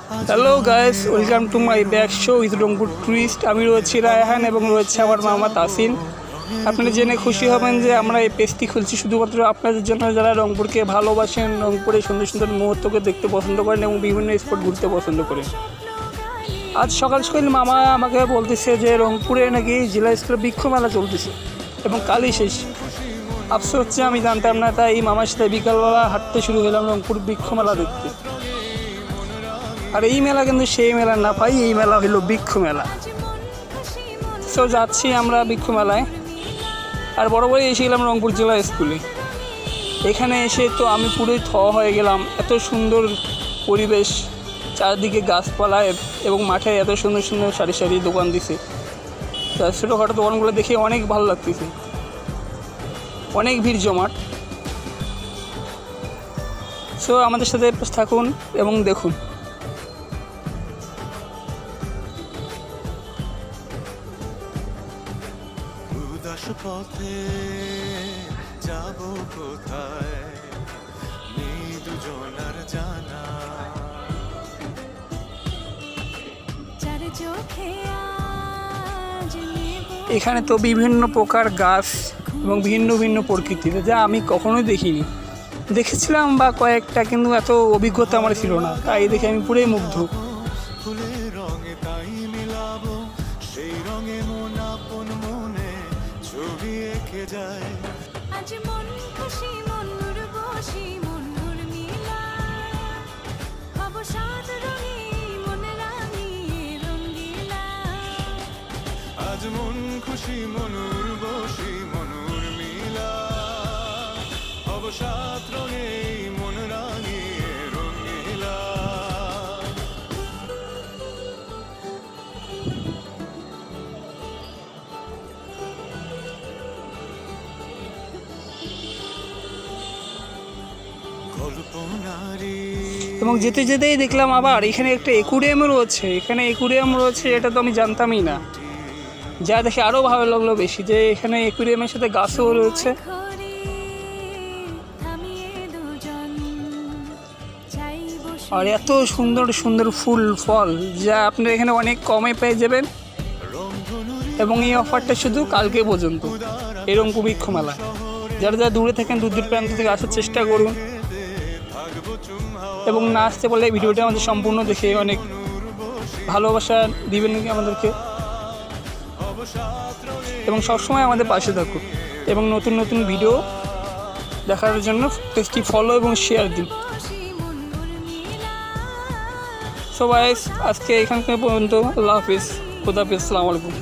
Hello guys, welcome to my back show with Rangpur tourist. আমি রয়েছি রায়হান এবং রয়েছে আমার মামা তাসিন। আপনারা জেনে খুশি হবেন যে আমরা এই পেজটি খুলছি শুধুমাত্র আপনাদের জন্য, যারা রংপুরকে ভালোবাসেন, রংপুরের সুন্দর সুন্দর মুহূর্তকে দেখতে পছন্দ করেন এবং বিভিন্ন স্পট ঘুরতে পছন্দ করেন। আজ সকাল সকাল মামা আমাকে বলতেছে যে রংপুরে নাকি জেলা স্তরে বৃক্ষ মেলা চলতেছে এবং কালই শেষ। আফসোস হচ্ছে আমি জানতাম না, তাই মামার সাথে বিকালবেলা হাঁটতে শুরু হলাম রংপুর বৃক্ষ মেলা দেখতে। আর এই মেলা কিন্তু সেই মেলা না ভাই, এই মেলা হলো বৃক্ষ মেলা। তো যাচ্ছি আমরা বৃক্ষ মেলায়। আর বরাবরই এসেছিলাম রংপুর জেলা স্কুলে। এখানে এসে তো আমি পুরোই হয়ে গেলাম। এত সুন্দর পরিবেশ, চারদিকে গাছপালা এবং মাঠে এত সুন্দর সুন্দর সারি সারি দোকান দিছে। ছোটোখাটো দোকানগুলো দেখে অনেক ভালো লাগতেছে, অনেক ভিড় জমাট। সো আমাদের সাথে থাকুন এবং দেখুন। পথে যাব কোথায় নেই দুজনার জানা, এখানে তো বিভিন্ন প্রকার গাছ এবং ভিন্ন ভিন্ন প্রকৃতির, যা আমি কখনোই দেখিনি। দেখেছিলাম বা কয়েকটা, কিন্তু এত অভিজ্ঞতা আমার ছিল না, তাই দেখে আমি পুরোই মুগ্ধ। ফুলের রঙে তাই মিলাবো, সেই রঙে মন আপন মনে ছবি এঁকে যায়। আজ মন খুশি মনুর বসি মনুর মিলা, হব সাত রঙে মন রাঙিয়ে রঙ্গিলা। আজ মন খুশি মনুর বসি মনুর মিলা, হব সাত রঙে মন রাঙিয়ে রঙ্গিলা। এবং যেতে যেতেই দেখলাম আবার এখানে একটা অ্যাকুয়ারিয়াম রয়েছে। এখানে অ্যাকুয়ারিয়াম রয়েছে, এটা তো আমি জানতামই না। যা দেখে আরও ভালো লাগলো বেশি, যে এখানে অ্যাকুয়ারিয়ামের সাথে গাছও রয়েছে। আর এত সুন্দর সুন্দর ফুল ফল, যা আপনারা এখানে অনেক কমে পেয়ে যাবেন। এবং এই অফারটা শুধু কালকে পর্যন্ত এই রংপুর বৃক্ষ মেলা। যারা যারা দূরে থাকেন, দূর দূর প্রান্ত থেকে আসার চেষ্টা করুন। এবং না আসতে পারলে ভিডিওটা আমাদের সম্পূর্ণ দেখে অনেক ভালোবাসা দিবেন আমাদেরকে, এবং সবসময় আমাদের পাশে থাকুন। এবং নতুন নতুন ভিডিও দেখার জন্য পেজটি ফলো এবং শেয়ার দিন। সবাই আজকে এখান থেকে পর্যন্ত, আল্লাহ হাফিজ, খুদা হাফিজ, আসসালামু আলাইকুম।